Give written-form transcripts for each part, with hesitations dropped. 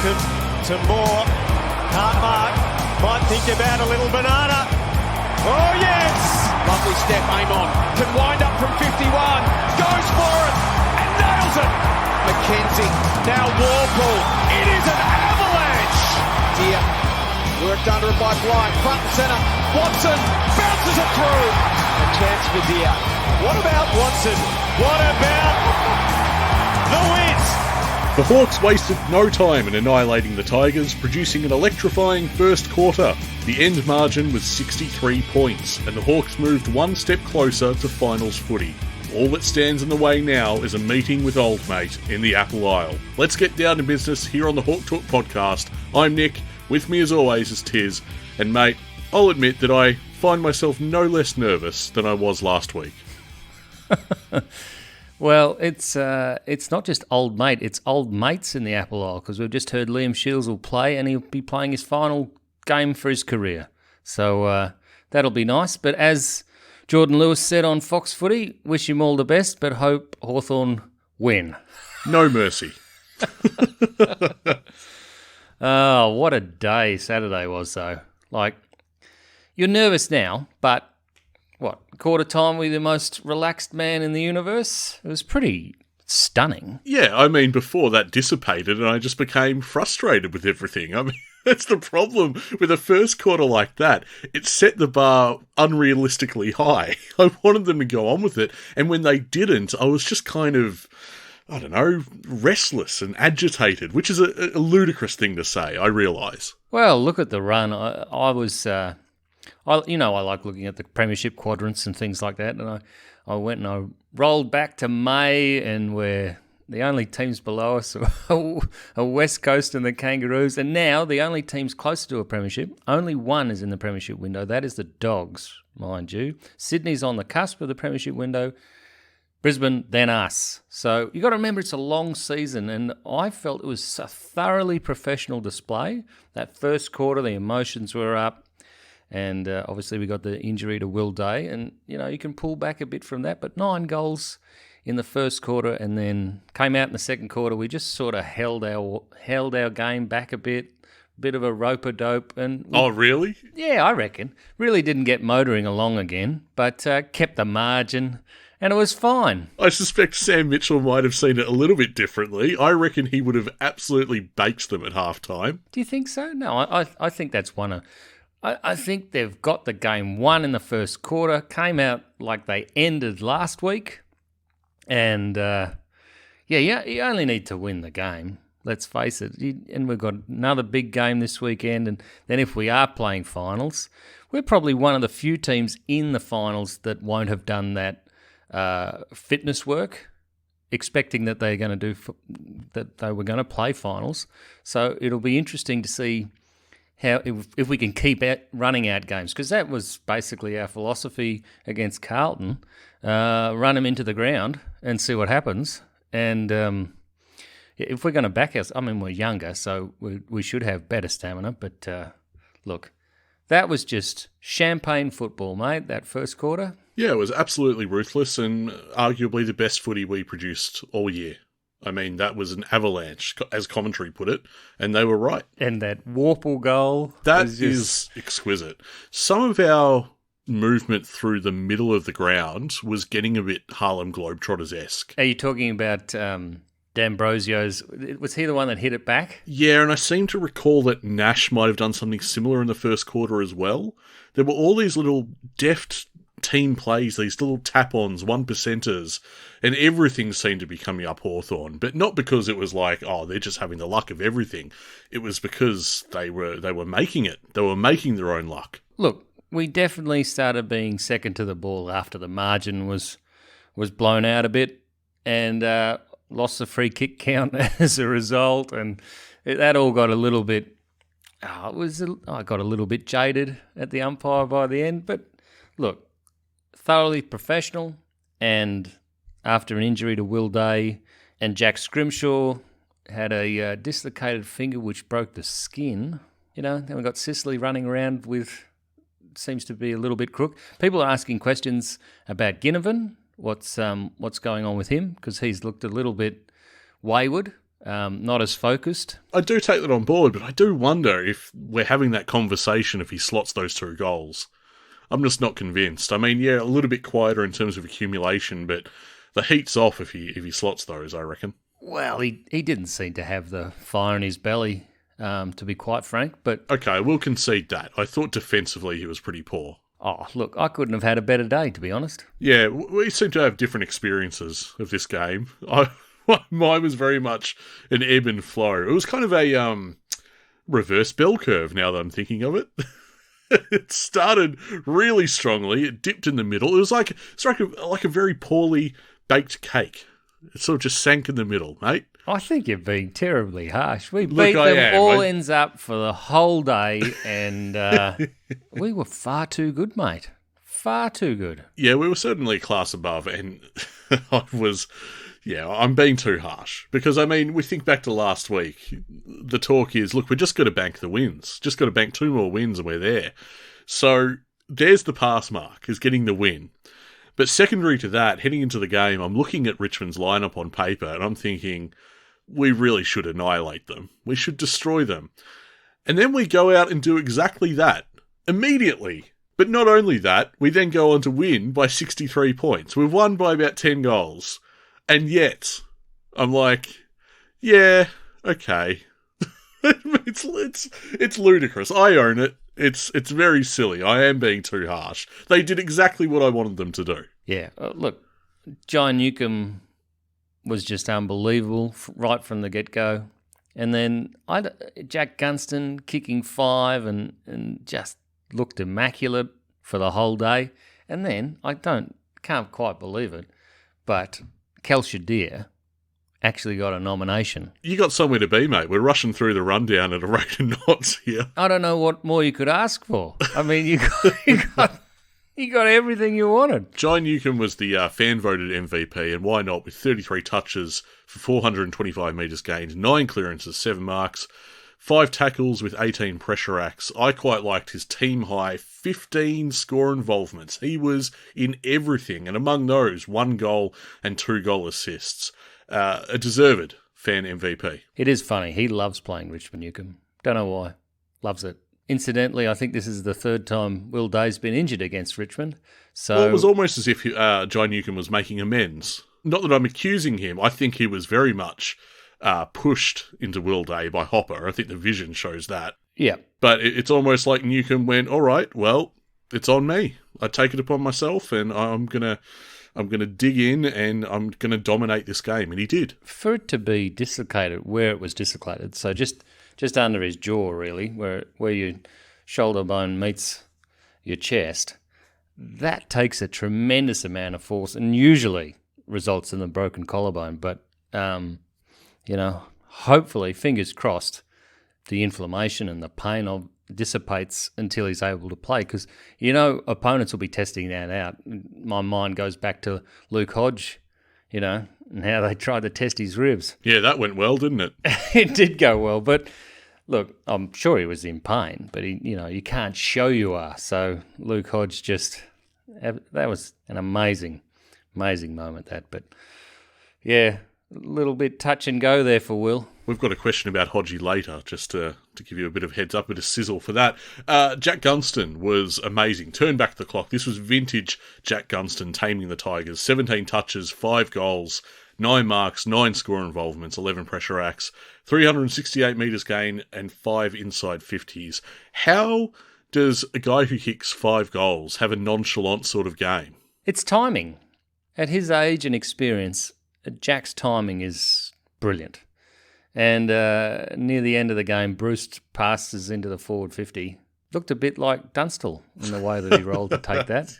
Welcome to Moore. Hartmark might think about a little banana. Oh, yes! Lovely step, Amon. Can wind up from 51. Goes for it and nails it. McKenzie. Now Warpool. It is an avalanche. Deer. Worked under it by Blythe. Front and centre. Watson bounces it through. A chance for Deer. What about Watson? What about the Wiz? The Hawks wasted no time in annihilating the Tigers, producing an electrifying first quarter. The end margin was 63 points, and the Hawks moved one step closer to finals footy. All that stands in the way now is a meeting with old mate in the Apple Isle. Let's get down to business here on the Hawk Talk podcast. I'm Nick, with me as always is Tiz, and mate, I'll admit that I find myself no less nervous than I was last week. Well, it's not just old mate, it's old mates in the Apple Isle, because we've just heard Liam Shields will play and he'll be playing his final game for his career. So that'll be nice. But as Jordan Lewis said on Fox Footy, wish him all the best, but hope Hawthorn win. No mercy. Oh, what a day Saturday was, though. Like, you're nervous now, but what, quarter time with the most relaxed man in the universe? It was pretty stunning. Yeah, I mean, before that dissipated and I just became frustrated with everything. I mean, that's the problem with a first quarter like that. It set the bar unrealistically high. I wanted them to go on with it, and when they didn't, I was just kind of, I don't know, restless and agitated, which is a ludicrous thing to say, I realise. Well, look at the run. I was... I like looking at the premiership quadrants and things like that, and I went and I rolled back to May, and where the only teams below us are West Coast and the Kangaroos, and now the only teams closer to a premiership, only one is in the premiership window. That is the Dogs, mind you. Sydney's on the cusp of the premiership window, Brisbane, then us. So you got to remember it's a long season, and I felt it was a thoroughly professional display. That first quarter, the emotions were up. And obviously we got the injury to Will Day, and you can pull back a bit from that. But 9 goals in the first quarter, and then came out in the second quarter. We just sort of held our game back a bit of a rope-a-dope. Oh, really? Yeah, I reckon. Really didn't get motoring along again, but kept the margin, and it was fine. I suspect Sam Mitchell might have seen it a little bit differently. I reckon he would have absolutely baked them at halftime. Do you think so? No, I think that's one of... I think they've got the game won in the first quarter, came out like they ended last week. And, you only need to win the game, let's face it. And we've got another big game this weekend. And then if we are playing finals, we're probably one of the few teams in the finals that won't have done that fitness work, expecting that they're going to that they were going to play finals. So it'll be interesting to see how if we can keep running out games, because that was basically our philosophy against Carlton. Run them into the ground and see what happens. And if we're going to back us, I mean, we're younger, so we should have better stamina. But look, that was just champagne football, mate, that first quarter. Yeah, it was absolutely ruthless and arguably the best footy we produced all year. I mean, that was an avalanche, as commentary put it, and they were right. And that Warple goal. That is exquisite. Some of our movement through the middle of the ground was getting a bit Harlem Globetrotters-esque. Are you talking about D'Ambrosio's? Was he the one that hit it back? Yeah, and I seem to recall that Nash might have done something similar in the first quarter as well. There were all these little deft team plays, these little tap-ons, 1%ers, and everything seemed to be coming up Hawthorn. But not because it was like, oh, they're just having the luck of everything. It was because they were making it. They were making their own luck. Look, we definitely started being second to the ball after the margin was blown out a bit, and lost the free kick count as a result, and that all got a little bit... I got a little bit jaded at the umpire by the end, but look, thoroughly professional, and after an injury to Will Day, and Jack Scrimshaw had a dislocated finger which broke the skin. Then we got Sicily running around with, seems to be a little bit crook. People are asking questions about Ginnivan, what's going on with him, because he's looked a little bit wayward not as focused. I do take that on board, but I do wonder if we're having that conversation if he slots those 2 goals. I'm just not convinced. I mean, yeah, a little bit quieter in terms of accumulation, but the heat's off if he slots those, I reckon. Well, he didn't seem to have the fire in his belly, to be quite frank. But okay, we'll concede that. I thought defensively he was pretty poor. Oh, look, I couldn't have had a better day, to be honest. Yeah, we seem to have different experiences of this game. Mine was very much an ebb and flow. It was kind of a reverse bell curve now that I'm thinking of it. It started really strongly. It dipped in the middle. It was like a very poorly baked cake. It sort of just sank in the middle, mate. I think you're being terribly harsh. We beat them all ends up for the whole day, and we were far too good, mate. Far too good. Yeah, we were certainly a class above, and I'm being too harsh. Because, I mean, we think back to last week, the talk is, look, we're just got to bank the wins. Just got to bank 2 more wins and we're there. So, there's the pass mark, is getting the win. But secondary to that, heading into the game, I'm looking at Richmond's lineup on paper, and I'm thinking, we really should annihilate them. We should destroy them. And then we go out and do exactly that. Immediately. But not only that, we then go on to win by 63 points. We've won by about 10 goals. And yet, I'm like, yeah, okay. It's ludicrous. I own it. It's very silly. I am being too harsh. They did exactly what I wanted them to do. Yeah, look, John Newcomb was just unbelievable right from the get-go. And then Jack Gunston kicking 5 and just looked immaculate for the whole day. And then, can't quite believe it, but Kel Shadir actually got a nomination. You got somewhere to be, mate. We're rushing through the rundown at a rate of knots here. I don't know what more you could ask for. I mean, you got everything you wanted. John Newcomb was the fan-voted MVP, and why not, with 33 touches for 425 metres gained, 9 clearances, 7 marks, 5 tackles with 18 pressure acts. I quite liked his team-high 15 score involvements. He was in everything, and among those, 1 goal and 2 goal assists. A deserved fan MVP. It is funny. He loves playing Richmond Newcomb. Don't know why. Loves it. Incidentally, I think this is the 3rd time Will Day's been injured against Richmond. So it was almost as if John Newcomb was making amends. Not that I'm accusing him. I think he was very much pushed into Will Day by Hopper. I think the vision shows that. Yeah. But it's almost like Newcomb went, all right, well, it's on me. I take it upon myself, and I'm gonna dig in and I'm going to dominate this game. And he did. For it to be dislocated where it was dislocated, so just under his jaw, really, where your shoulder bone meets your chest, that takes a tremendous amount of force and usually results in a broken collarbone. But, hopefully, fingers crossed, the inflammation and the pain dissipates until he's able to play, because opponents will be testing that out. My mind goes back to Luke Hodge, and how they tried to test his ribs. Yeah, that went well, didn't it? It did go well, but look, I'm sure he was in pain, but you can't show you are. So Luke Hodge that was an amazing moment, that. But yeah, a little bit touch and go there for Will. We've got a question about Hodgie later, just to give you a bit of heads up, a bit of sizzle for that. Jack Gunston was amazing. Turn back the clock. This was vintage Jack Gunston taming the Tigers. 17 touches, 5 goals, 9 marks, 9 score involvements, 11 pressure acts, 368 metres gain, and 5 inside 50s. How does a guy who kicks 5 goals have a nonchalant sort of game? It's timing. At his age and experience, Jack's timing is brilliant. And near the end of the game, Bruce passes into the forward 50. Looked a bit like Dunstall in the way that he rolled to take that.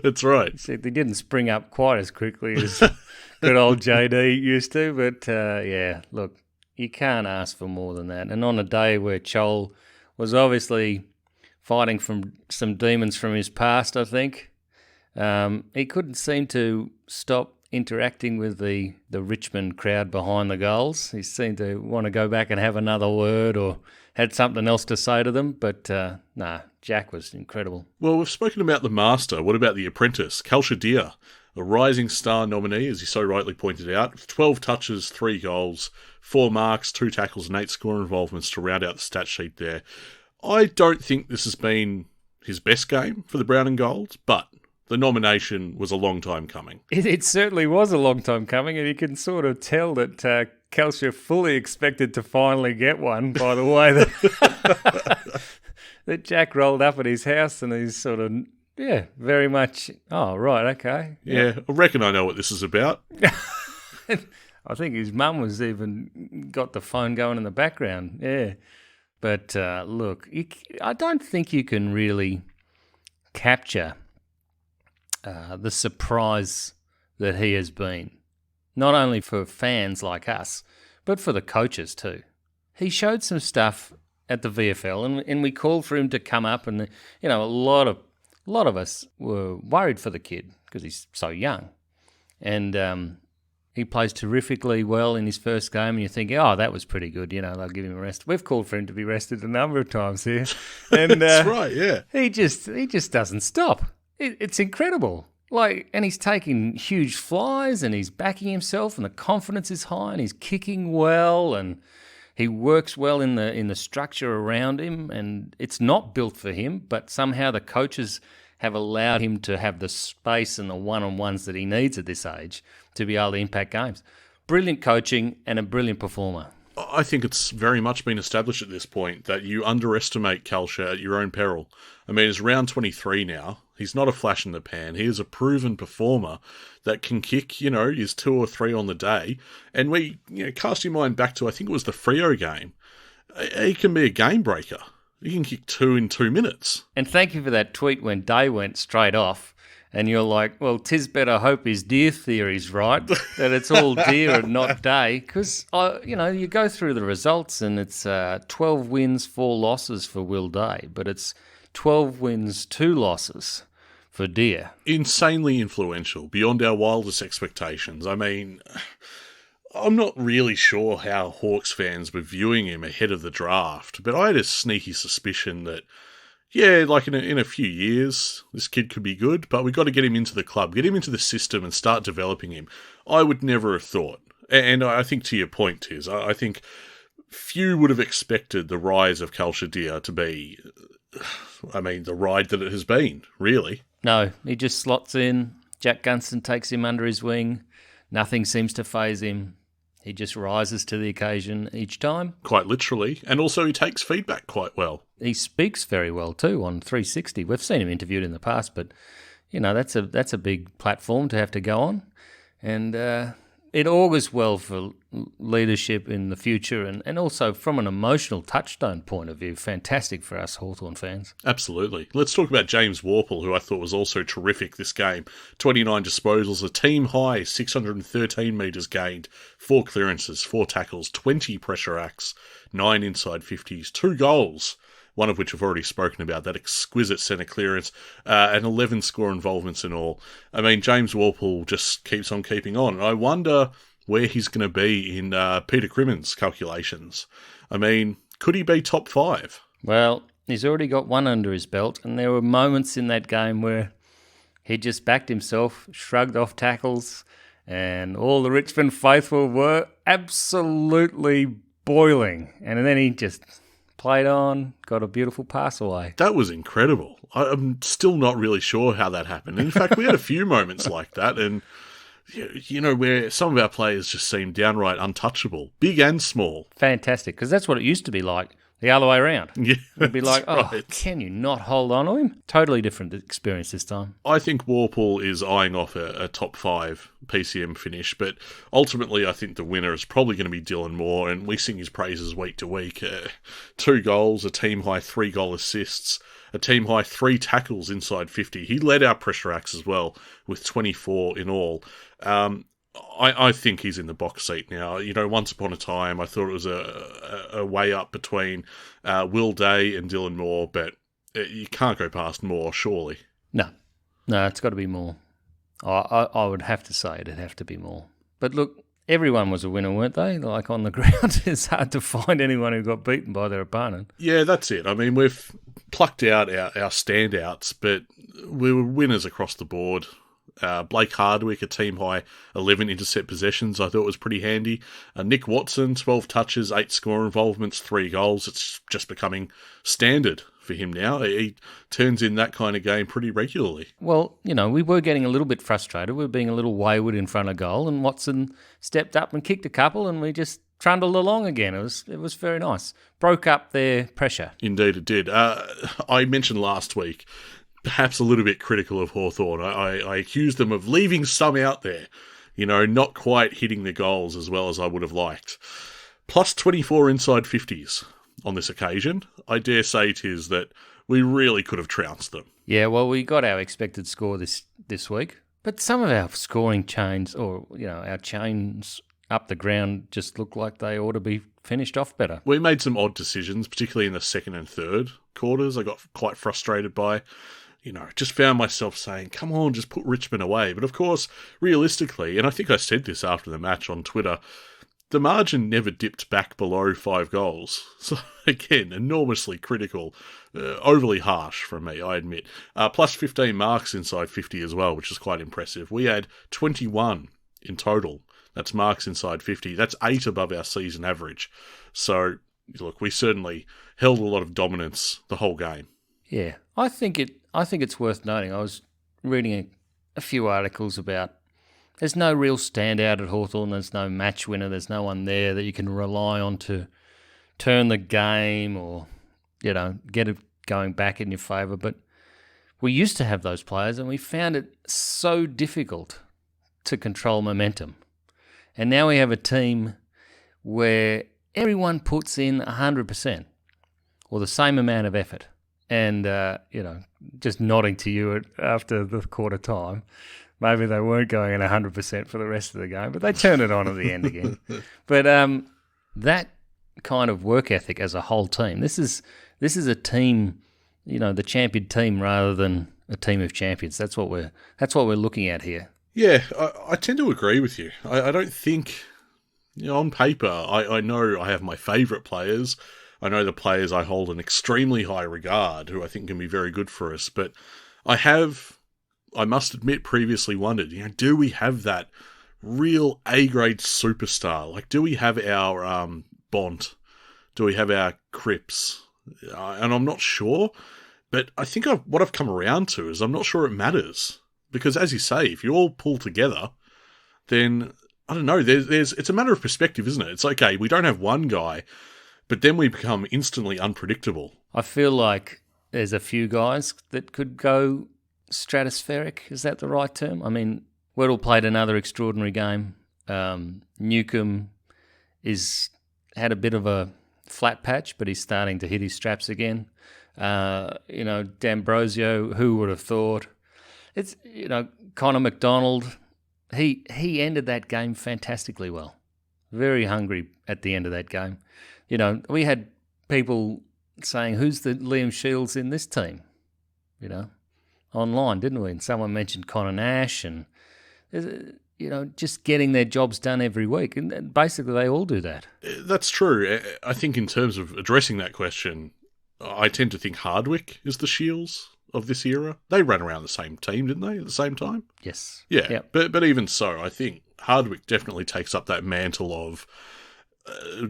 That's right. He didn't spring up quite as quickly as good old JD used to. But, look, you can't ask for more than that. And on a day where Chol was obviously fighting from some demons from his past, I think, he couldn't seem to stop interacting with the Richmond crowd behind the goals. He seemed to want to go back and have another word or had something else to say to them. But, Jack was incredible. Well, we've spoken about the master. What about the apprentice? Kel Shadir a rising star nominee, as you so rightly pointed out. 12 touches, 3 goals, 4 marks, 2 tackles, and 8 score involvements to round out the stat sheet there. I don't think this has been his best game for the Brown and Gold, but the nomination was a long time coming. It certainly was a long time coming, and you can sort of tell that Kelcher fully expected to finally get one by the way that, that Jack rolled up at his house, and he's sort of, very much, oh, right, okay. Yeah, I reckon I know what this is about. I think his mum was even got the phone going in the background, yeah. But look, I don't think you can really capture the surprise that he has been, not only for fans like us, but for the coaches too. He showed some stuff at the VFL, and we called for him to come up, and a lot of us were worried for the kid because he's so young, and he plays terrifically well in his first game, and you think, oh, that was pretty good. They'll give him a rest. We've called for him to be rested a number of times here, and That's right, yeah. He just doesn't stop. It's incredible. And he's taking huge flies, and he's backing himself, and the confidence is high, and he's kicking well, and he works well in the structure around him, and it's not built for him, but somehow the coaches have allowed him to have the space and the one-on-ones that he needs at this age to be able to impact games. Brilliant coaching and a brilliant performer. I think it's very much been established at this point that you underestimate Kelcher at your own peril. I mean, it's round 23 now. He's not a flash in the pan. He is a proven performer that can kick, his 2 or 3 on the day. And we, cast your mind back to, I think it was the Freo game. He can be a game breaker. He can kick 2 in 2 minutes. And thank you for that tweet when Day went straight off. And you're like, well, 'tis better hope his deer theory's right, that it's all deer and not Day. Because, you go through the results and it's 12 wins, 4 losses for Will Day. But it's 12 wins, 2 losses for Deer. Insanely influential, beyond our wildest expectations. I mean, I'm not really sure how Hawks fans were viewing him ahead of the draft, but I had a sneaky suspicion that, in a few years, this kid could be good, but we got to get him into the club, get him into the system and start developing him. I would never have thought. And I think to your point, Tiz, I think few would have expected the rise of Kelcher Deer to be, the ride that it has been, really. No, he just slots in. Jack Gunston takes him under his wing. Nothing seems to faze him. He just rises to the occasion each time. Quite literally. And also he takes feedback quite well. He speaks very well too on 360. We've seen him interviewed in the past, but that's a big platform to have to go on. And it augurs well for leadership in the future, and also from an emotional touchstone point of view, fantastic for us Hawthorn fans. Absolutely. Let's talk about James Worpel, who I thought was also terrific this game. 29 disposals, a team high 613 metres gained, 4 clearances, 4 tackles, 20 pressure acts, 9 inside 50s, 2 goals, one of which we've already spoken about, that exquisite centre clearance, and 11 score involvements in all. I mean, James Worpel just keeps on keeping on. I wonder where he's going to be in Peter Crimmon's calculations. I mean, could he be top 5? Well, he's already got one under his belt, and there were moments in that game where he just backed himself, shrugged off tackles, and all the Richmond faithful were absolutely boiling. And then he just played on, got a beautiful pass away. That was incredible. I'm still not really sure how that happened. In fact, we had a few moments like that, and where some of our players just seemed downright untouchable, big and small. Fantastic, because that's what it used to be like, the other way around. Yeah, it'd be like, right. Can you not hold on to him? Totally different experience this time. I think Worpel is eyeing off a top 5 PCM finish, but ultimately I think the winner is probably going to be Dylan Moore, and we sing his praises week to week. 2 goals, a team-high 3 goal assists, a team-high 3 tackles inside 50. He led our pressure acts as well, with 24 in all. I think he's in the box seat now. Once upon a time, I thought it was a way up between Will Day and Dylan Moore, but you can't go past Moore, surely. No, it's got to be Moore. I would have to say it'd have to be Moore. But look, everyone was a winner, weren't they? Like on the ground, it's hard to find anyone who got beaten by their opponent. Yeah, that's it. I mean, we've plucked out our standouts, but we were winners across the board. Blake Hardwick, a team-high 11 intercept possessions, I thought was pretty handy. Nick Watson, 12 touches, 8 score involvements, 3 goals. It's just becoming standard for him now. He turns in that kind of game pretty regularly. Well, we were getting a little bit frustrated. We were being a little wayward in front of goal, and Watson stepped up and kicked a couple, and we just trundled along again. It was very nice. Broke up their pressure. Indeed it did. I mentioned last week, perhaps a little bit critical of Hawthorn. I accused them of leaving some out there, not quite hitting the goals as well as I would have liked. Plus 24 inside 50s on this occasion. I dare say it is that we really could have trounced them. Yeah, well, we got our expected score this week, but some of our scoring chains, or our chains up the ground, just look like they ought to be finished off better. We made some odd decisions, particularly in the second and third quarters. I got quite frustrated by, just found myself saying, come on, just put Richmond away. But of course, realistically, and I think I said this after the match on Twitter, the margin never dipped back below 5 goals. So again, enormously critical, overly harsh from me, I admit. Plus 15 marks inside 50 as well, which is quite impressive. We had 21 in total. That's marks inside 50. That's 8 above our season average. So, look, we certainly held a lot of dominance the whole game. Yeah, I think it's worth noting. I was reading a few articles about there's no real standout at Hawthorn. There's no match winner. There's no one there that you can rely on to turn the game or, get it going back in your favour. But we used to have those players, and we found it so difficult to control momentum. And now we have a team where everyone puts in 100% or the same amount of effort. And, just nodding to you after the quarter time, maybe they weren't going in 100% for the rest of the game, but they turned it on at the end again. But that kind of work ethic as a whole team, this is a team, the champion team rather than a team of champions. That's what we're looking at here. Yeah, I tend to agree with you. I don't think, on paper, I know I have my favourite players. I know the players I hold in extremely high regard, who I think can be very good for us. But I must admit, previously wondered, do we have that real A-grade superstar? Like, do we have our Bont? Do we have our Cripps? And I'm not sure. But I think what I've come around to is I'm not sure it matters. Because as you say, if you all pull together, then, I don't know, it's a matter of perspective, isn't it? It's okay, we don't have one guy, but then we become instantly unpredictable. I feel like there's a few guys that could go stratospheric. Is that the right term? I mean, Weddle played another extraordinary game. Newcomb had a bit of a flat patch, but he's starting to hit his straps again. D'Ambrosio, who would have thought? It's, Connor McDonald, he ended that game fantastically well. Very hungry at the end of that game. We had people saying, who's the Liam Shields in this team? Online, didn't we? And someone mentioned Connor Nash and, just getting their jobs done every week. And basically they all do that. That's true. I think in terms of addressing that question, I tend to think Hardwick is the Shields of this era. They ran around the same team, didn't they, at the same time? Yes. Yeah, yep. But even so, I think Hardwick definitely takes up that mantle of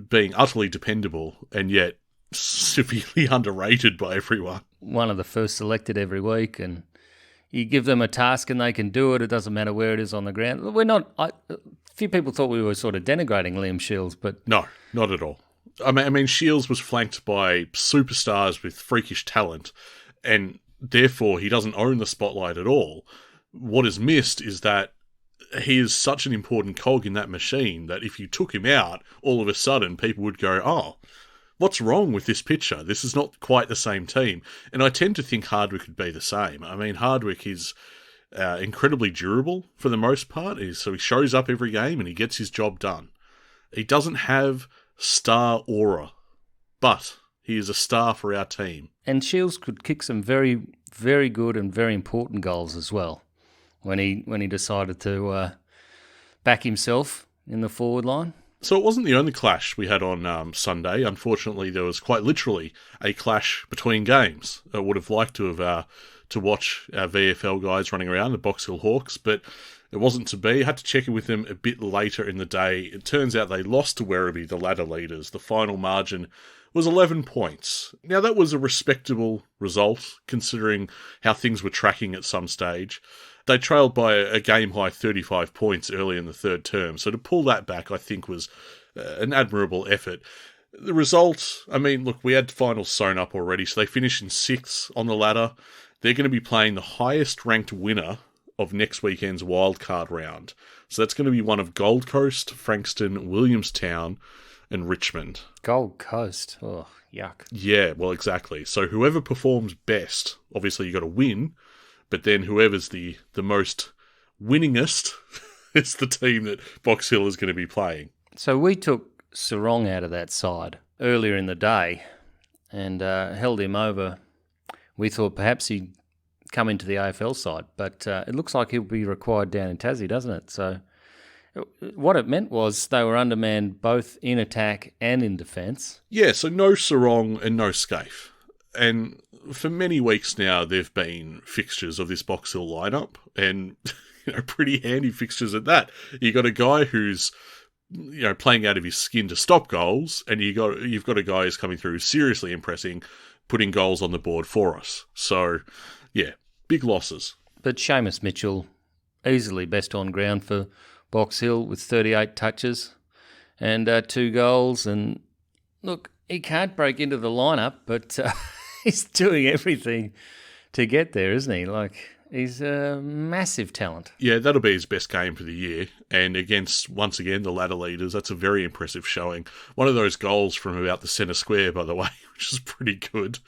being utterly dependable and yet severely underrated by everyone. One of the first selected every week, and you give them a task and they can do it. It doesn't matter where it is on the ground. A few people thought we were sort of denigrating Liam Shields, but... No, not at all. I mean, Shields was flanked by superstars with freakish talent, and therefore he doesn't own the spotlight at all. What is missed is that he is such an important cog in that machine that if you took him out, all of a sudden people would go, oh, what's wrong with this picture? This is not quite the same team. And I tend to think Hardwick would be the same. I mean, Hardwick is incredibly durable for the most part. So he shows up every game and he gets his job done. He doesn't have star aura, but he is a star for our team. And Shields could kick some very, very good and very important goals as well when he decided to back himself in the forward line. So it wasn't the only clash we had on Sunday. Unfortunately, there was quite literally a clash between games. I would have liked to have to watch our VFL guys running around, the Box Hill Hawks, but it wasn't to be. I had to check in with them a bit later in the day. It turns out they lost to Werribee, the ladder leaders. The final margin was 11 points. Now, that was a respectable result, considering how things were tracking at some stage. They trailed by a game-high 35 points early in the third term, so to pull that back, I think, was an admirable effort. The result, I mean, look, we had finals sewn up already, so they finished in 6th on the ladder. They're going to be playing the highest-ranked winner of next weekend's wildcard round. So that's going to be one of Gold Coast, Frankston, Williamstown, and Richmond. Gold Coast. Oh, yuck. Yeah, well, exactly. So whoever performs best, obviously you got to win, but then whoever's the most winningest is the team that Box Hill is going to be playing. So we took Sarong out of that side earlier in the day and held him over. We thought perhaps he'd come into the AFL side, but it looks like he'll be required down in Tassie, doesn't it? So what it meant was they were undermanned both in attack and in defence. Yeah, so no Sarong and no Scaife. And for many weeks now, there've been fixtures of this Box Hill lineup, and pretty handy fixtures at that. You got a guy who's playing out of his skin to stop goals, and you've got a guy who's coming through seriously impressing, putting goals on the board for us. So, yeah, big losses. But Seamus Mitchell, easily best on ground for Box Hill with 38 touches and 2 goals. And look, he can't break into the lineup, but he's doing everything to get there, isn't he? Like, he's a massive talent. Yeah, that'll be his best game for the year. And against, once again, the ladder leaders, that's a very impressive showing. One of those goals from about the centre square, by the way, which is pretty good.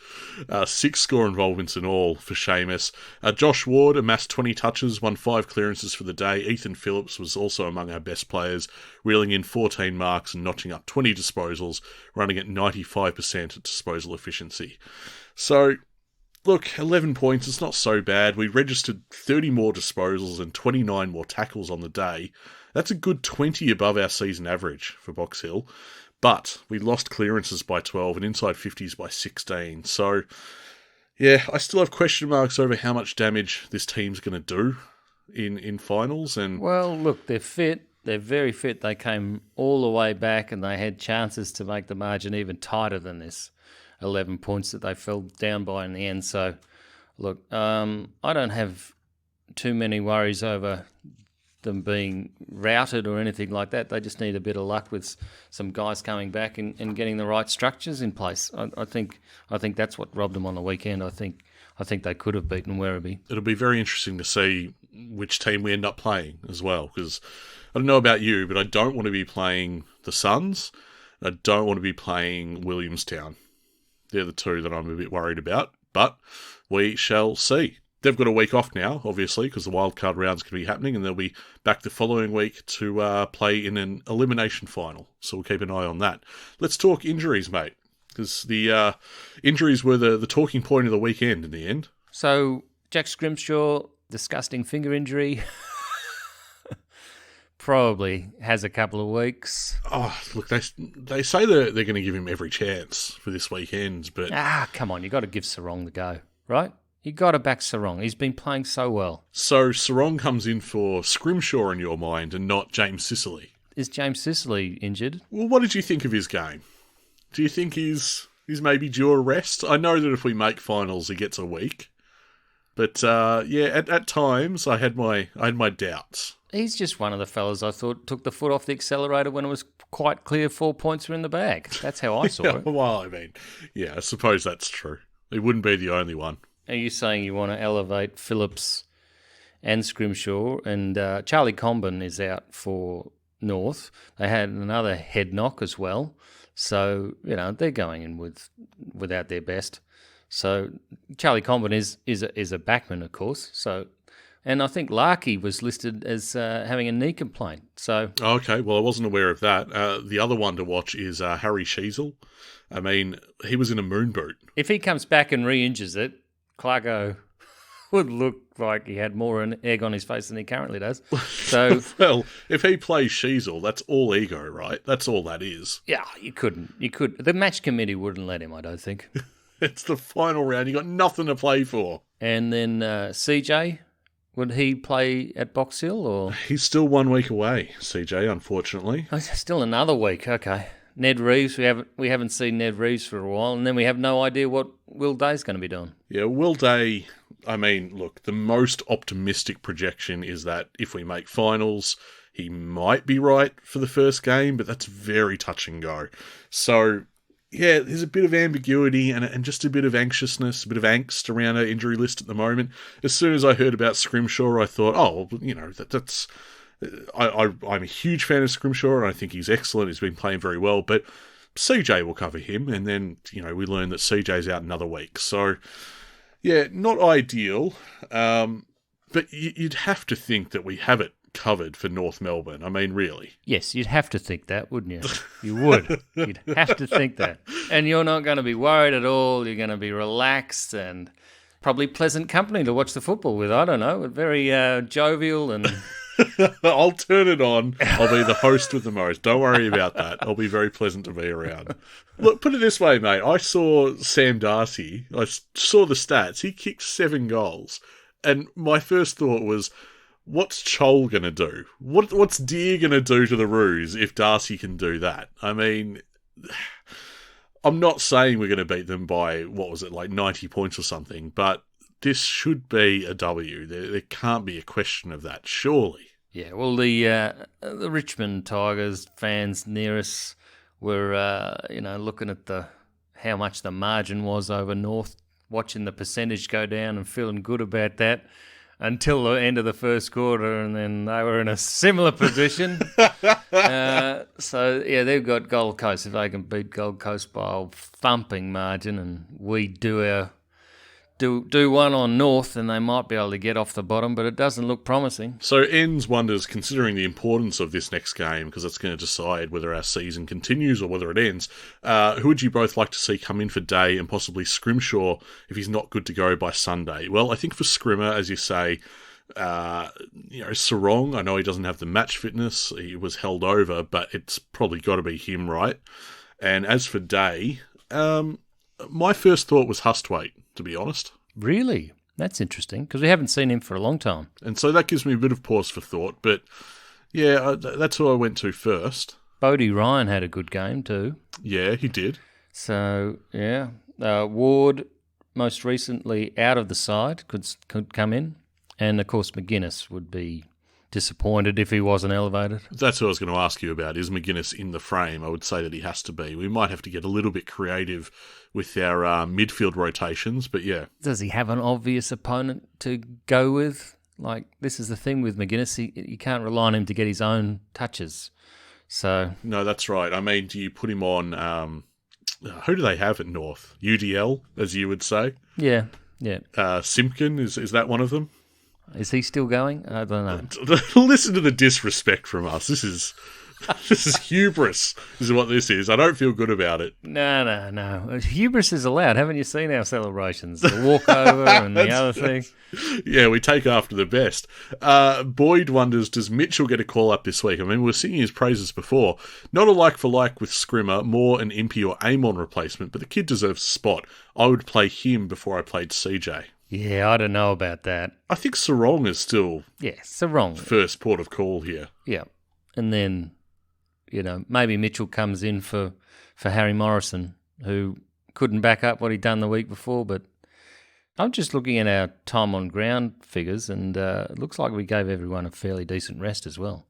6 score involvements in all for Seamus. Josh Ward amassed 20 touches, won 5 clearances for the day. Ethan Phillips was also among our best players, reeling in 14 marks and notching up 20 disposals, running at 95% disposal efficiency. So, look, 11 points, it's not so bad. We registered 30 more disposals and 29 more tackles on the day. That's a good 20 above our season average for Box Hill. But we lost clearances by 12 and inside 50s by 16. So, yeah, I still have question marks over how much damage this team's going to do in finals. And well, look, they're fit. They're very fit. They came all the way back and they had chances to make the margin even tighter than this 11 points that they fell down by in the end. So, look, I don't have too many worries over them being routed or anything like that. They just need a bit of luck with some guys coming back and getting the right structures in place. I think that's what robbed them on the weekend. I think they could have beaten Werribee. It'll be very interesting to see which team we end up playing as well, because I don't know about you, but I don't want to be playing the Suns. I don't want to be playing Williamstown. They're the two that I'm a bit worried about, but we shall see. They've got a week off now, obviously, because the wildcard round's going to be happening, and they'll be back the following week to play in an elimination final. So we'll keep an eye on that. Let's talk injuries, mate, because the injuries were the talking point of the weekend in the end. So Jack Scrimshaw, disgusting finger injury. Probably has a couple of weeks. Oh, look, they say they're going to give him every chance for this weekend, but... come on, you got to give Sarong the go, right? You got to back Sarong. He's been playing so well. So Sarong comes in for Scrimshaw in your mind and not James Sicily. Is James Sicily injured? Well, what did you think of his game? Do you think he's maybe due a rest? I know that if we make finals, he gets a week. But, at times, I had my doubts. He's just one of the fellas I thought took the foot off the accelerator when it was quite clear 4 points were in the bag. That's how I saw it. Well, I mean, yeah, I suppose that's true. He wouldn't be the only one. Are you saying you want to elevate Phillips and Scrimshaw? And Charlie Comben is out for North. They had another head knock as well. So, they're going in without their best. So Charlie Comben is a backman, of course. So, and I think Larkey was listed as having a knee complaint. So okay, well, I wasn't aware of that. The other one to watch is Harry Sheasel. I mean, he was in a moon boot. If he comes back and re-injures it, Clarko would look like he had more an egg on his face than he currently does. So, well, if he plays Sheasel, that's all ego, right? That's all that is. Yeah, you couldn't. The match committee wouldn't let him, I don't think. It's the final round. You got nothing to play for. And then CJ, would he play at Box Hill or? He's still 1 week away, CJ, unfortunately. Oh, still another week. Okay. Ned Reeves, we haven't seen Ned Reeves for a while, and then we have no idea what Will Day's going to be doing. Yeah, Will Day, I mean, look, the most optimistic projection is that if we make finals, he might be right for the first game, but that's very touch and go. So, yeah, there's a bit of ambiguity and just a bit of anxiousness, a bit of angst around our injury list at the moment. As soon as I heard about Scrimshaw, I thought, oh, well, you know, that's... I'm a huge fan of Scrimshaw, and I think he's excellent. He's been playing very well, but CJ will cover him, and then, you know, we learn that CJ's out another week. So, yeah, not ideal, but you'd have to think that we have it covered for North Melbourne. I mean, really. Yes, you'd have to think that, wouldn't you? You would. You'd have to think that. And you're not going to be worried at all. You're going to be relaxed and probably pleasant company to watch the football with. I don't know, very jovial and... I'll turn it on. I'll be the host with the most. Don't worry about that. I'll be very pleasant to be around. Look, put it this way, mate. I saw Sam Darcy. I saw the stats. He kicked 7 goals. And my first thought was, what's Chol going to do? What's Deere going to do to the Roos if Darcy can do that? I mean, I'm not saying we're going to beat them by, 90 points or something, but this should be a W. There can't be a question of that, surely. Yeah, well, the Richmond Tigers fans near us were, looking at how much the margin was over North, watching the percentage go down and feeling good about that until the end of the first quarter, and then they were in a similar position. So, yeah, they've got Gold Coast. If they can beat Gold Coast by a thumping margin and we do one on North, and they might be able to get off the bottom, but it doesn't look promising. So Ends wonders, considering the importance of this next game, because it's going to decide whether our season continues or whether it ends, who would you both like to see come in for Day and possibly Scrimshaw if he's not good to go by Sunday? Well, I think for Scrimmer, as you say, Sarong, I know he doesn't have the match fitness, he was held over, but it's probably got to be him, right? And as for Day, my first thought was Hustwaite, to be honest. Really? That's interesting, because we haven't seen him for a long time. And so that gives me a bit of pause for thought, but yeah, that's who I went to first. Bodie Ryan had a good game too. Yeah, he did. So, yeah. Ward, most recently out of the side, could come in. And, of course, McGuinness would be disappointed if he wasn't elevated. That's what I was going to ask you about. Is McGuinness in the frame? I would say that he has to be. We might have to get a little bit creative with our midfield rotations, but yeah. Does he have an obvious opponent to go with? Like, this is the thing with McGuinness. You can't rely on him to get his own touches. So no, that's right. I mean, do you put him on... who do they have at North? UDL, as you would say? Yeah. Simpkin, is that one of them? Is he still going? I don't know. Listen to the disrespect from us. This is hubris, is what this is. I don't feel good about it. No. Hubris is allowed. Haven't you seen our celebrations? The walkover and the other thing. Yeah, we take after the best. Boyd wonders, does Mitchell get a call-up this week? I mean, we were singing his praises before. Not a like-for-like with Scrimmer, more an Impey or Amon replacement, but the kid deserves a spot. I would play him before I played CJ. Yeah, I don't know about that. I think Sarong is still Sarong. First port of call here. Yeah. And then, maybe Mitchell comes in for Harry Morrison, who couldn't back up what he'd done the week before. But I'm just looking at our time on ground figures, and it looks like we gave everyone a fairly decent rest as well.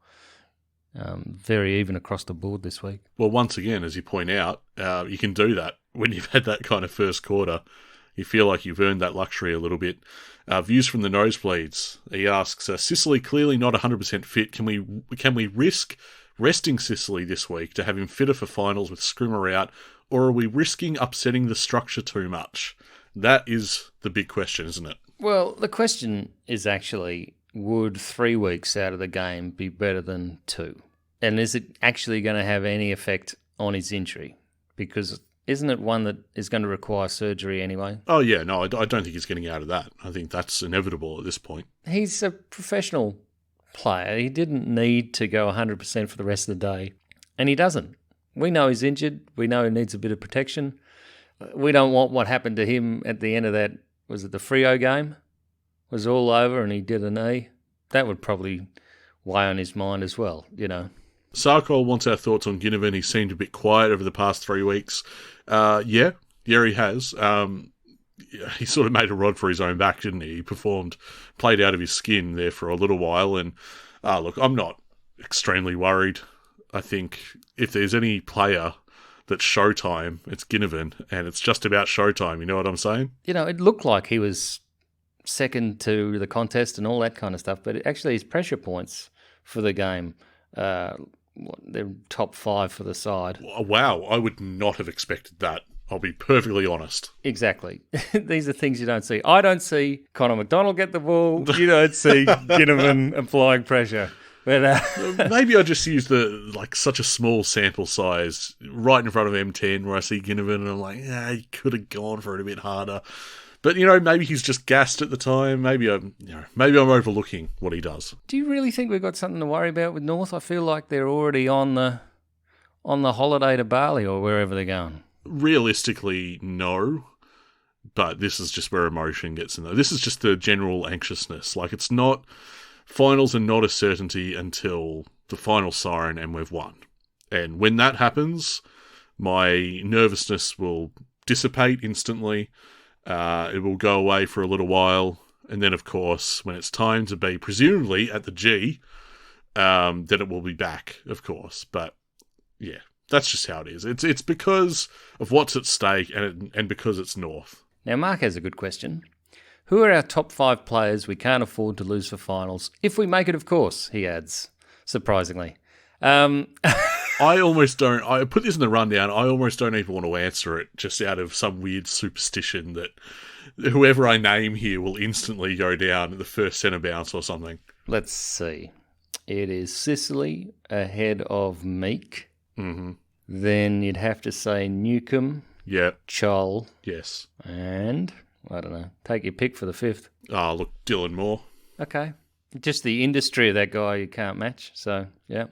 Very even across the board this week. Well, once again, as you point out, you can do that when you've had that kind of first quarter. You feel like you've earned that luxury a little bit. Views from the nosebleeds. He asks, Sicily clearly not 100% fit. Can we risk resting Sicily this week to have him fitter for finals with Scrimmer out, or are we risking upsetting the structure too much? That is the big question, isn't it? Well, the question is actually, would 3 weeks out of the game be better than 2? And is it actually going to have any effect on his injury? Because isn't it one that is going to require surgery anyway? Oh, yeah. No, I don't think he's getting out of that. I think that's inevitable at this point. He's a professional player. He didn't need to go 100% for the rest of the day, and he doesn't. We know he's injured. We know he needs a bit of protection. We don't want what happened to him at the end of that, was it the Freo game? Was all over and he did a knee. That would probably weigh on his mind as well, you know. Sarkol wants our thoughts on Ginnivan. He seemed a bit quiet over the past 3 weeks. Yeah, he has. He sort of made a rod for his own back, didn't he? He played out of his skin there for a little while. And look, I'm not extremely worried. I think if there's any player that's showtime, it's Ginnivan, and it's just about showtime. You know what I'm saying? You know, it looked like he was second to the contest and all that kind of stuff, but actually his pressure points for the game, they're top 5 for the side. Wow, I would not have expected that. I'll be perfectly honest. Exactly. These are things you don't see. I don't see Connor McDonald get the ball. You don't see Ginnivan applying pressure. But maybe I just used such a small sample size right in front of M10 where I see Ginnivan and I'm like, he could have gone for it a bit harder. But maybe he's just gassed at the time. Maybe I'm overlooking what he does. Do you really think we've got something to worry about with North? I feel like they're already on the holiday to Bali or wherever they're going. Realistically, no. But this is just where emotion gets in there. This is just the general anxiousness. Like, it's not... Finals are not a certainty until the final siren and we've won. And when that happens, my nervousness will dissipate instantly. It will go away for a little while. And then, of course, when it's time to be presumably at the G, then it will be back, of course. But, yeah, that's just how it is. It's because of what's at stake and because it's North. Now, Mark has a good question. Who are our top 5 players we can't afford to lose for finals? If we make it, of course, he adds, surprisingly. I almost don't... I put this in the rundown. I almost don't even want to answer it just out of some weird superstition that whoever I name here will instantly go down at the first centre bounce or something. Let's see. It is Sicily ahead of Meek. Mm-hmm. Then you'd have to say Newcombe. Yeah. Chol. Yes. And... I don't know. Take your pick for the 5th. Oh, look, Dylan Moore. Okay. Just the industry of that guy you can't match. So, yeah.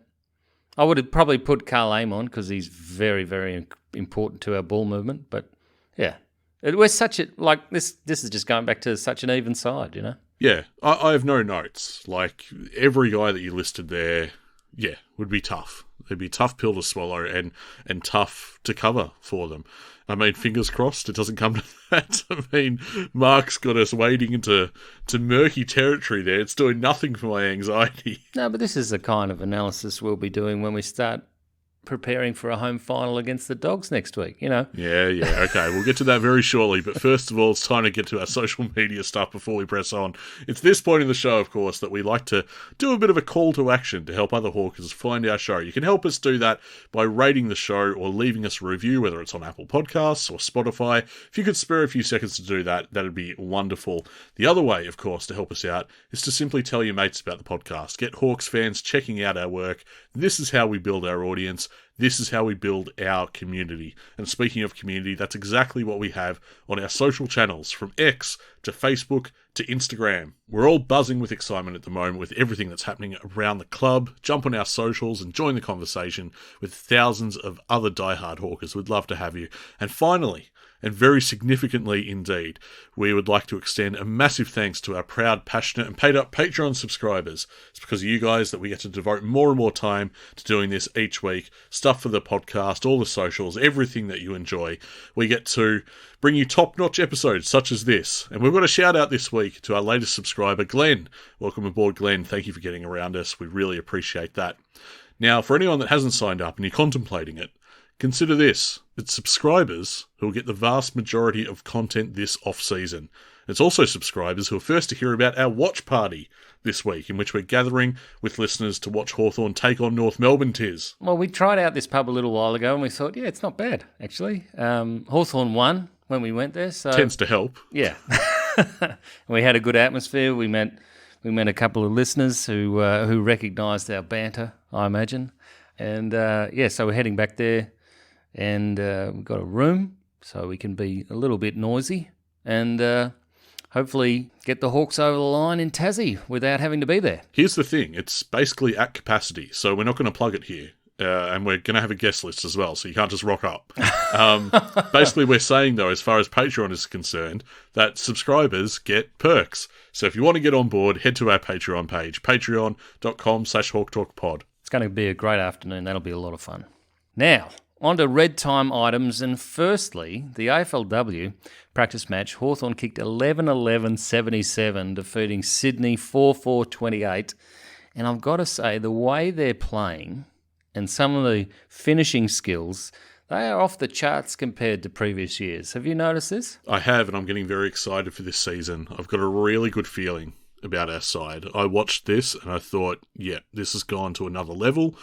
I would have probably put Carl Amon because he's very, very important to our ball movement. But, yeah. We're such a... Like, this is just going back to such an even side, you know? Yeah. I have no notes. Like, every guy that you listed there, yeah, would be tough. It'd be a tough pill to swallow and tough to cover for them. I mean, fingers crossed it doesn't come to that. I mean, Mark's got us wading into murky territory there. It's doing nothing for my anxiety. No, but this is the kind of analysis we'll be doing when we start preparing for a home final against the Dogs next week, you know? Yeah, okay. We'll get to that very shortly. But first of all, it's time to get to our social media stuff before we press on. It's this point in the show, of course, that we like to do a bit of a call to action to help other Hawkers find our show. You can help us do that by rating the show or leaving us a review, whether it's on Apple Podcasts or Spotify. If you could spare a few seconds to do that, that'd be wonderful. The other way, of course, to help us out is to simply tell your mates about the podcast. Get Hawks fans checking out our work. This is how we build our audience. This is how we build our community. And speaking of community, that's exactly what we have on our social channels, from X to Facebook to Instagram. We're all buzzing with excitement at the moment with everything that's happening around the club. Jump on our socials and join the conversation with thousands of other diehard Hawkers. We'd love to have you. And finally, and very significantly indeed, we would like to extend a massive thanks to our proud, passionate and paid up Patreon subscribers. It's because of you guys that we get to devote more and more time to doing this each week. Stuff for the podcast, all the socials, everything that you enjoy. We get to bring you top-notch episodes such as this. And we've got a shout-out this week to our latest subscriber, Glenn. Welcome aboard, Glenn. Thank you for getting around us. We really appreciate that. Now, for anyone that hasn't signed up and you're contemplating it, consider this. It's subscribers who will get the vast majority of content this off-season. It's also subscribers who are first to hear about our watch party this week, in which we're gathering with listeners to watch Hawthorn take on North Melbourne Tiz. Well, we tried out this pub a little while ago and we thought, yeah, it's not bad, actually. Hawthorn won when we went there. So tends to help. Yeah. We had a good atmosphere. We met a couple of listeners who recognised our banter, I imagine. And, so we're heading back there. And we've got a room, so we can be a little bit noisy and hopefully get the Hawks over the line in Tassie without having to be there. Here's the thing. It's basically at capacity, so we're not going to plug it here. and we're going to have a guest list as well, so you can't just rock up. Basically, we're saying, though, as far as Patreon is concerned, that subscribers get perks. So if you want to get on board, head to our Patreon page, patreon.com/HawkTalkPod. It's going to be a great afternoon. That'll be a lot of fun. Now, on to red time items, and firstly, the AFLW practice match, Hawthorn kicked 11-11-77, defeating Sydney 4-4-28. And I've got to say, the way they're playing and some of the finishing skills, they are off the charts compared to previous years. Have you noticed this? I have, and I'm getting very excited for this season. I've got a really good feeling about our side. I watched this and I thought, yeah, this has gone to another level.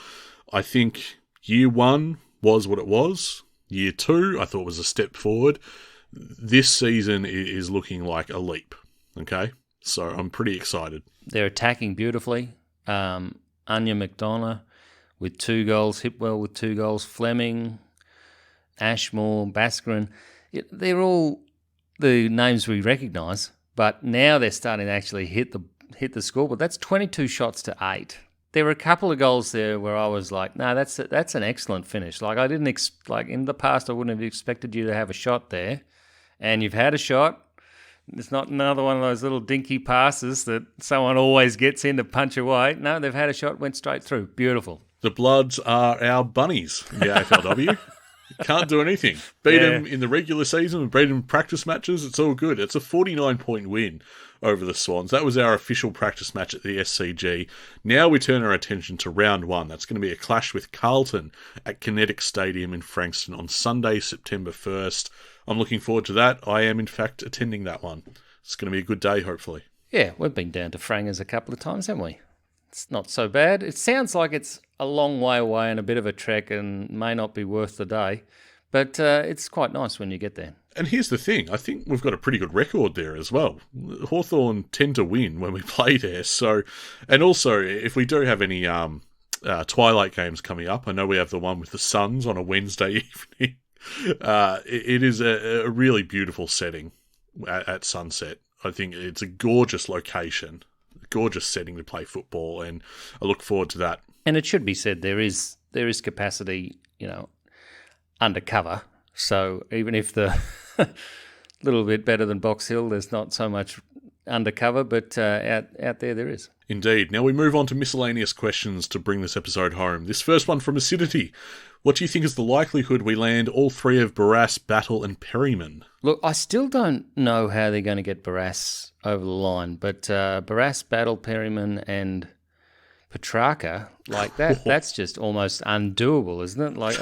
I think year one was what it was. Year two, I thought was a step forward. This season is looking like a leap, okay? So I'm pretty excited. They're attacking beautifully. Anya McDonough with 2 goals, Hipwell with 2 goals, Fleming, Ashmore, Baskarin. They're all the names we recognise, but now they're starting to actually hit the scoreboard. That's 22 shots to 8. There were a couple of goals there where I was like, no, that's an excellent finish. Like I didn't like in the past, I wouldn't have expected you to have a shot there, and you've had a shot. It's not another one of those little dinky passes that someone always gets in to punch away. No, they've had a shot, went straight through. Beautiful. The Bloods are our bunnies in the AFLW. Can't do anything. Beat them in the regular season, beat them in practice matches. It's all good. It's a 49-point win over the Swans. That was our official practice match at the SCG. Now we turn our attention to round one. That's going to be a clash with Carlton at Kinetic Stadium in Frankston on Sunday, September 1st. I'm looking forward to that. I am, in fact, attending that one. It's going to be a good day, hopefully. Yeah, we've been down to Frangers a couple of times, haven't we? It's not so bad. It sounds like it's a long way away and a bit of a trek and may not be worth the day, but it's quite nice when you get there. And here's the thing. I think we've got a pretty good record there as well. Hawthorn tend to win when we play there. So, and also, if we do have any Twilight games coming up, I know we have the one with the Suns on a Wednesday evening. It is a really beautiful setting at sunset. I think it's a gorgeous location, gorgeous setting to play football, and I look forward to that. And it should be said there is capacity, undercover. So even if the little bit better than Box Hill, there's not so much undercover, but out there is. Indeed. Now we move on to miscellaneous questions to bring this episode home. This first one from Acidity. What do you think is the likelihood we land all three of Barrass, Battle and Perryman? Look, I still don't know how they're going to get Barrass over the line, but Barrass, Battle, Perryman and Petrarca, like that's just almost undoable, isn't it? Like,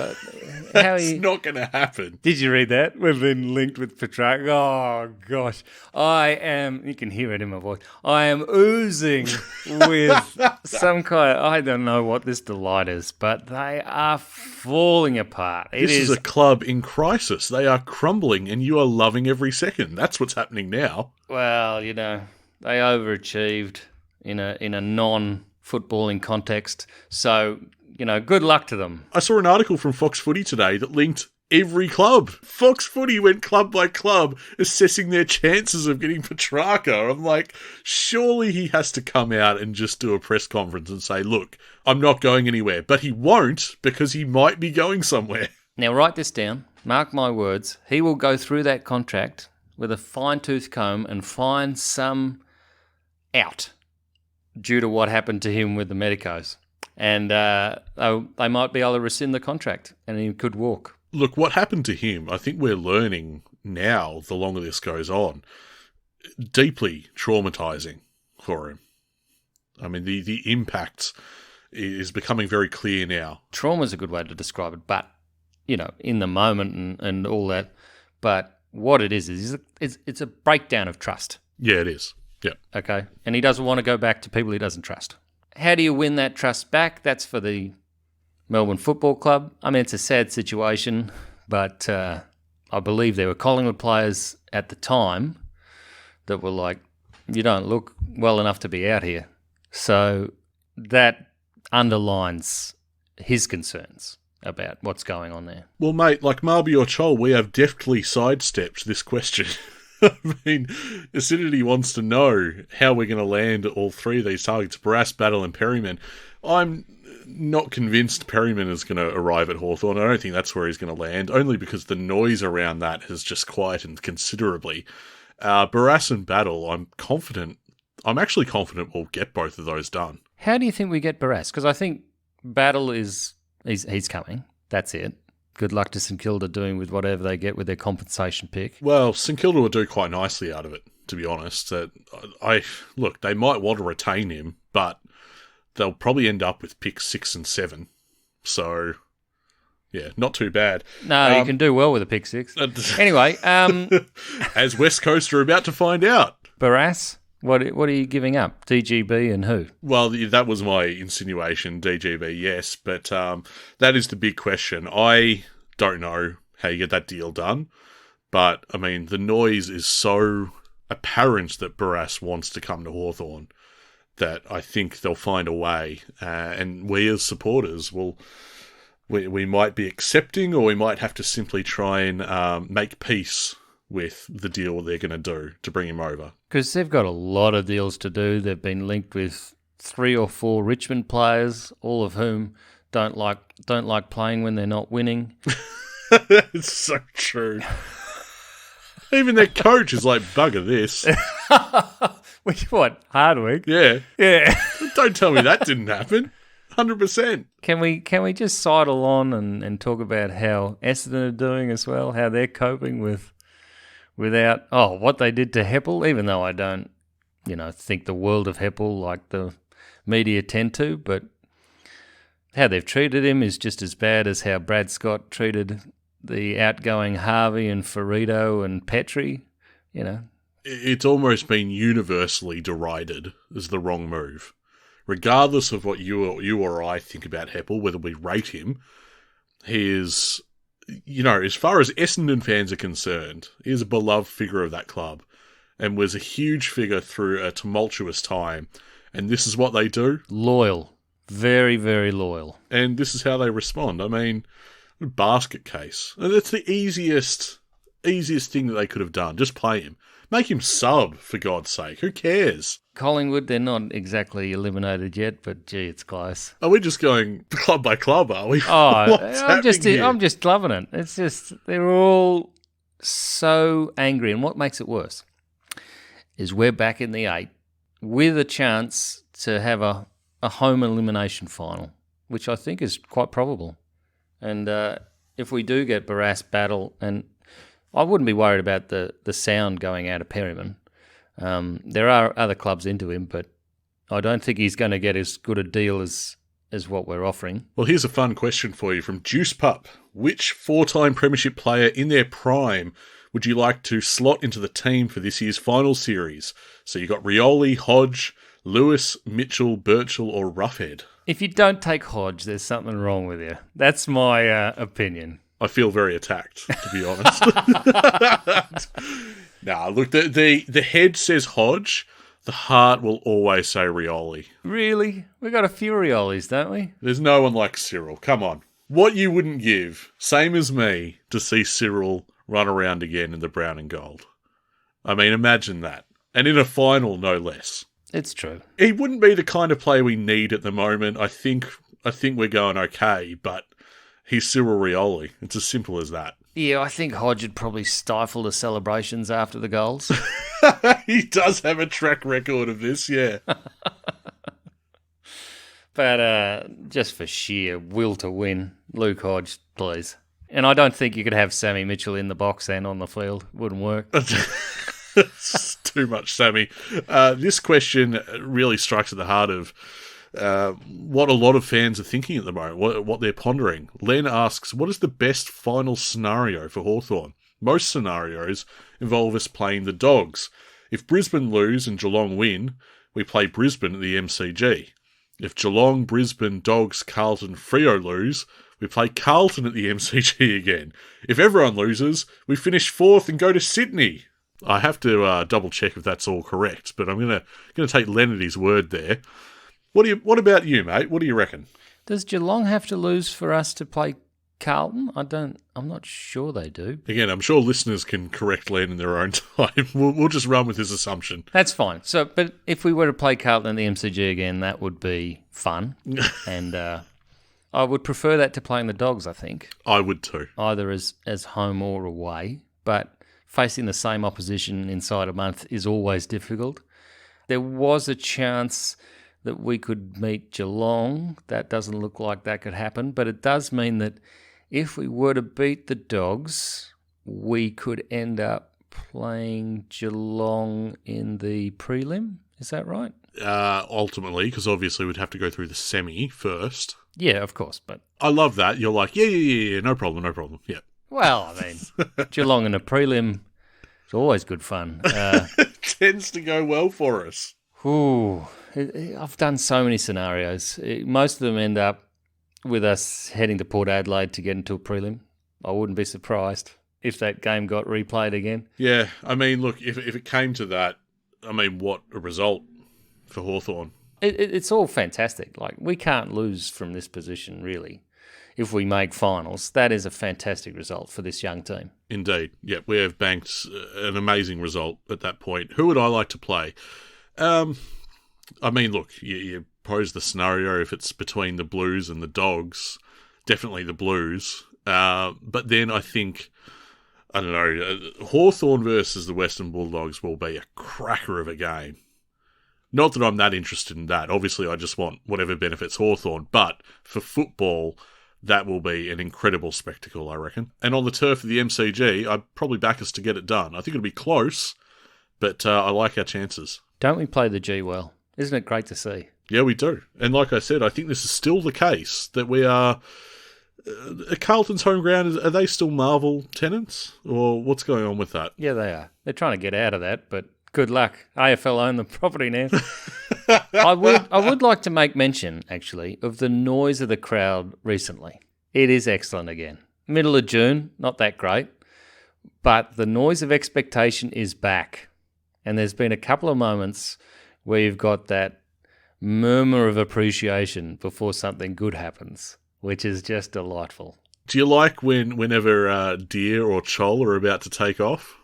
that's not going to happen. Did you read that? We've been linked with Petrarca. Oh, gosh. You can hear it in my voice. I am oozing with some kind of, I don't know what this delight is, but they are falling apart. This is a club in crisis. They are crumbling and you are loving every second. That's what's happening now. Well, they overachieved in a non-footballing context. So, good luck to them. I saw an article from Fox Footy today that linked every club. Fox Footy went club by club assessing their chances of getting Petrarca. I'm like, surely he has to come out and just do a press conference and say, look, I'm not going anywhere. But he won't, because he might be going somewhere. Now write this down. Mark my words. He will go through that contract with a fine-tooth comb and find some out due to what happened to him with the medicos. And they might be able to rescind the contract and he could walk. Look, what happened to him, I think we're learning now, the longer this goes on, deeply traumatising for him. I mean, the impact is becoming very clear now. Trauma is a good way to describe it, but, in the moment and all that. But what it is it's a breakdown of trust. Yeah, it is. Yeah. Okay. And he doesn't want to go back to people he doesn't trust. How do you win that trust back? That's for the Melbourne Football Club. I mean, it's a sad situation, but I believe there were Collingwood players at the time that were like, you don't look well enough to be out here. So that underlines his concerns about what's going on there. Well, mate, like Marby or Chol, we have deftly sidestepped this question. I mean, Acidity wants to know how we're going to land all three of these targets, Barrass, Battle and Perryman. I'm not convinced Perryman is going to arrive at Hawthorn. I don't think that's where he's going to land, only because the noise around that has just quietened considerably. Barrass and Battle, I'm actually confident we'll get both of those done. How do you think we get Barrass? Because I think Battle he's coming. That's it. Good luck to St Kilda doing with whatever they get with their compensation pick. Well, St Kilda will do quite nicely out of it, to be honest. Look, they might want to retain him, but they'll probably end up with picks 6 and 7. So, yeah, not too bad. No, you can do well with a pick 6. Anyway, as West Coast are about to find out. Barrass, what are you giving up? DGB and who? Well, that was my insinuation, DGB, yes, but that is the big question. I don't know how you get that deal done, but, I mean, the noise is so apparent that Barrass wants to come to Hawthorn that I think they'll find a way, and we as supporters we might be accepting, or we might have to simply try and make peace with the deal they're going to do to bring him over. Because they've got a lot of deals to do. They've been linked with 3 or 4 Richmond players, all of whom don't like playing when they're not winning. It's so true. Even their coach is like, bugger this. What? Hardwick? Yeah. Yeah. Don't tell me that didn't happen. 100%. Can we just sidle on and talk about how Essendon are doing as well, how they're coping without what they did to Heppel, even though I don't, think the world of Heppel like the media tend to, but how they've treated him is just as bad as how Brad Scott treated the outgoing Harvey and Ferrito and Petrie, It's almost been universally derided as the wrong move. Regardless of what you or I think about Heppel, whether we rate him, he is, as far as Essendon fans are concerned, he is a beloved figure of that club and was a huge figure through a tumultuous time. And this is what they do. Loyal. Very, very loyal. And this is how they respond. I mean, basket case. That's the easiest thing that they could have done. Just play him. Make him sub, for God's sake. Who cares? Collingwood, they're not exactly eliminated yet, but gee, it's close. Are we just going club by club, are we? I'm just loving it. It's just, they're all so angry. And what makes it worse is we're back in the 8 with a chance to have a home elimination final, which I think is quite probable. And if we do get Barrass, Battle, and I wouldn't be worried about the sound going out of Perryman. There are other clubs into him, but I don't think he's going to get as good a deal as what we're offering. Well, here's a fun question for you from Juice Pup. Which 4-time premiership player in their prime would you like to slot into the team for this year's final series? So you got Rioli, Hodge, Lewis, Mitchell, Birchall, or Roughhead? If you don't take Hodge, there's something wrong with you. That's my opinion. I feel very attacked, to be honest. Nah, look, the head says Hodge. The heart will always say Rioli. Really? We got a few Riolis, don't we? There's no one like Cyril. Come on. What you wouldn't give, same as me, to see Cyril run around again in the brown and gold. I mean, imagine that. And in a final, no less. It's true. He wouldn't be the kind of player we need at the moment. I think we're going okay, but he's Cyril Rioli. It's as simple as that. Yeah, I think Hodge would probably stifle the celebrations after the goals. He does have a track record of this, yeah. But just for sheer will to win, Luke Hodge, please. And I don't think you could have Sammy Mitchell in the box and on the field. Wouldn't work. It's too much, Sammy. This question really strikes at the heart of what a lot of fans are thinking at the moment, what they're pondering. Len asks, what is the best final scenario for Hawthorn? Most scenarios involve us playing the Dogs. If Brisbane lose and Geelong win, we play Brisbane at the MCG. If Geelong, Brisbane, Dogs, Carlton, Freo lose, we play Carlton at the MCG again. If everyone loses, we finish 4th and go to Sydney. I have to double check if that's all correct, but I'm gonna take Len at his word there. What about you, mate? What do you reckon? Does Geelong have to lose for us to play Carlton? I'm not sure they do. Again, I'm sure listeners can correct Len in their own time. We'll just run with his assumption. That's fine. So, but if we were to play Carlton in the MCG again, that would be fun. And I would prefer that to playing the Dogs, I think, I would too. either as home or away. But facing the same opposition inside a month is always difficult. There was a chance that we could meet Geelong. That doesn't look like that could happen, but it does mean that if we were to beat the Dogs, we could end up playing Geelong in the prelim. Is that right? Ultimately, because obviously we'd have to go through the semi first. Yeah, of course, but... I love that. You're like, yeah, no problem. Yeah. Well, I mean, Geelong in a prelim is always good fun. Tends to go well for us. I've done so many scenarios. Most of them end up with us heading to Port Adelaide to get into a prelim. I wouldn't be surprised if that game got replayed again. Yeah, I mean, look, if it came to that, I mean, what a result for Hawthorn. It's all fantastic. Like, we can't lose from this position, really. If we make finals, that is a fantastic result for this young team. Indeed. Yeah, we have banked an amazing result at that point. Who would I like to play? I mean, look, you pose the scenario if it's between the Blues and the Dogs, definitely the Blues. But then I think, I don't know, Hawthorn versus the Western Bulldogs will be a cracker of a game. Not that I'm that interested in that. Obviously, I just want whatever benefits Hawthorn. But for football, that will be an incredible spectacle, I reckon. And on the turf of the MCG, I'd probably back us to get it done. I think it'll be close, but I like our chances. Don't we play the G well? Isn't it great to see? Yeah, we do. And like I said, I think this is still the case, that we are... Carlton's home ground, are they still Marvel tenants? Or what's going on with that? Yeah, they are. They're trying to get out of that, but good luck. AFL own the property now. I would like to make mention, actually, of the noise of the crowd recently. It is excellent again. Middle of June, not that great, but the noise of expectation is back. And there's been a couple of moments where you've got that murmur of appreciation before something good happens, which is just delightful. Do you like whenever Deer or Chol are about to take off?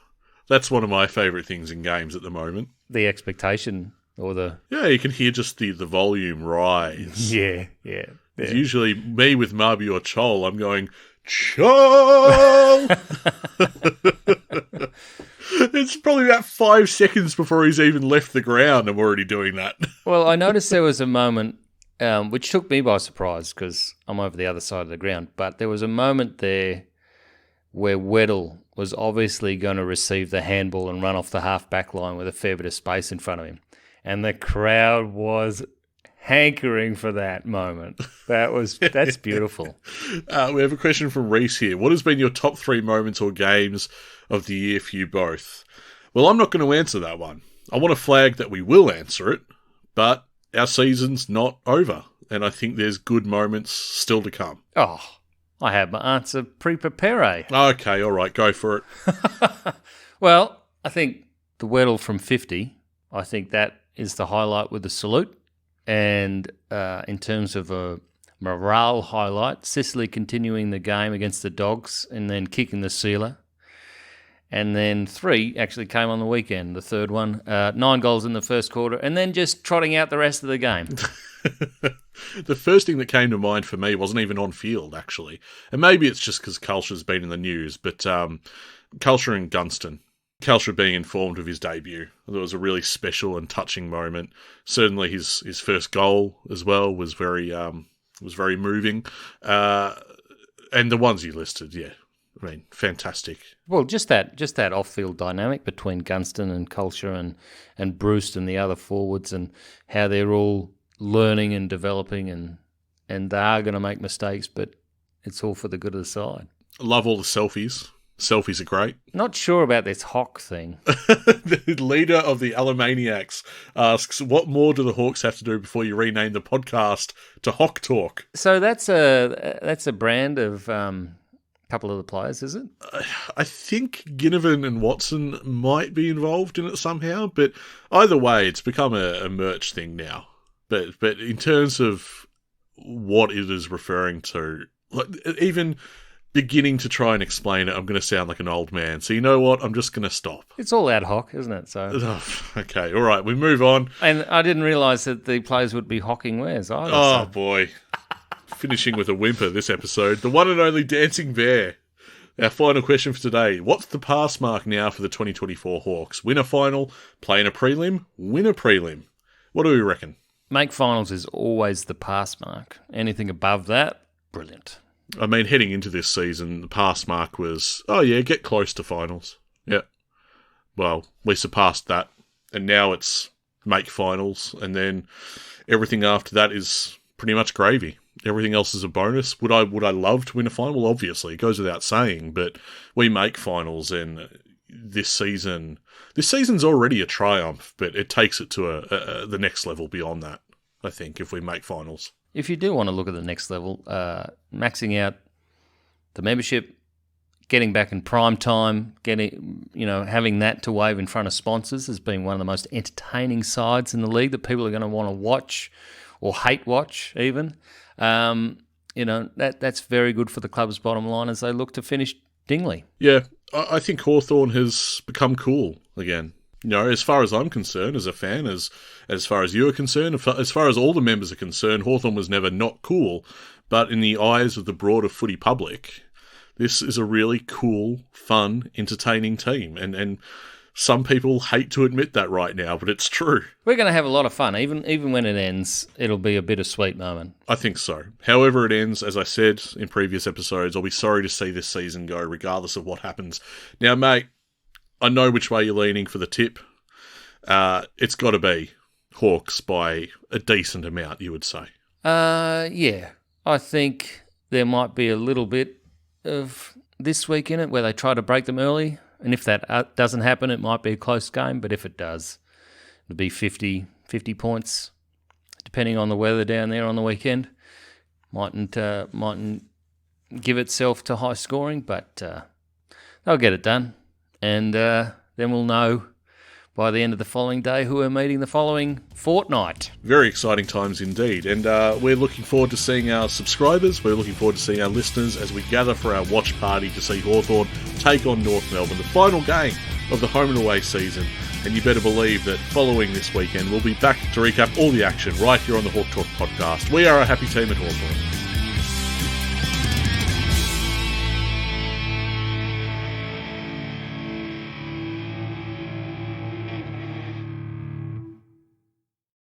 That's one of my favourite things in games at the moment. The expectation or the... Yeah, you can hear just the volume rise. Yeah. Usually me with Marby or Chol, I'm going, Chol! It's probably about 5 seconds before he's even left the ground. I'm already doing that. Well, I noticed there was a moment which took me by surprise because I'm over the other side of the ground, but there was a moment there where Weddle was obviously going to receive the handball and run off the half-back line with a fair bit of space in front of him. And the crowd was hankering for that moment. That's beautiful. We have a question from Reese here. What has been your top 3 moments or games of the year for you both? Well, I'm not going to answer that one. I want to flag that we will answer it, but our season's not over, and I think there's good moments still to come. Oh, I have my answer pre-prepared. Okay, all right, go for it. Well, I think the Weddle from 50, I think that is the highlight with the salute. And in terms of a morale highlight, Sicily continuing the game against the Dogs and then kicking the sealer. And then 3 actually came on the weekend, the third one. 9 goals in the first quarter, and then just trotting out the rest of the game. The first thing that came to mind for me wasn't even on field, actually. And maybe it's just because Culsher's been in the news, but Culsher and Gunston. Culsher being informed of his debut. It was a really special and touching moment. Certainly his first goal as well was very moving. And the ones you listed, yeah. I mean, fantastic. Well, just that off-field dynamic between Gunston and Culsher and Bruce and the other forwards, and how they're all learning and developing, and they are going to make mistakes, but it's all for the good of the side. Love all the selfies. Selfies are great. Not sure about this Hawk thing. The leader of the Alamaniacs asks, what more do the Hawks have to do before you rename the podcast to Hawk Talk? So that's a brand of couple of the players, is it? I think Ginnivan and Watson might be involved in it somehow, but either way, it's become a merch thing now. But in terms of what it is referring to, like, even beginning to try and explain it, I'm going to sound like an old man. So you know what? I'm just going to stop. It's all ad hoc, isn't it? So okay, all right, we move on. And I didn't realise that the players would be hocking wares either. Oh, boy. finishing with a whimper this episode. The one and only Dancing Bear. Our final question for today. What's the pass mark now for the 2024 Hawks? Win a final, play in a prelim, win a prelim. What do we reckon? Make finals is always the pass mark. Anything above that, brilliant. I mean, heading into this season, the pass mark was, get close to finals. Yeah. Well, we surpassed that. And now it's make finals. And then everything after that is pretty much gravy. Everything else is a bonus. Would I love to win a final? Well, obviously, it goes without saying, but we make finals, and this season's already a triumph, but it takes it to the next level beyond that, I think, if we make finals. If you do want to look at the next level, maxing out the membership, getting back in prime time, having that to wave in front of sponsors has been one of the most entertaining sides in the league that people are going to want to watch or hate watch even. That's very good for the club's bottom line as they look to finish Dingley. Yeah, I think Hawthorn has become cool again. As far as I'm concerned, as a fan, as far as you are concerned, as far as all the members are concerned, Hawthorn was never not cool. But in the eyes of the broader footy public, this is a really cool, fun, entertaining team. And some people hate to admit that right now, but it's true. We're going to have a lot of fun. Even when it ends, it'll be a bittersweet moment. I think so. However it ends, as I said in previous episodes, I'll be sorry to see this season go, regardless of what happens. Now, mate, I know which way you're leaning for the tip. It's got to be Hawks by a decent amount, you would say. Yeah. I think there might be a little bit of this week in it where they try to break them early. And if that doesn't happen, it might be a close game. But if it does, it'll be 50 points, depending on the weather down there on the weekend. Mightn't give itself to high scoring, but they'll get it done. And then we'll know by the end of the following day who we're meeting the following fortnight. Very exciting times indeed. And we're looking forward to seeing our subscribers. We're looking forward to seeing our listeners as we gather for our watch party to see Hawthorn take on North Melbourne, the final game of the home and away season. And you better believe that following this weekend, we'll be back to recap all the action right here on the Hawk Talk podcast. We are a happy team at Hawthorn.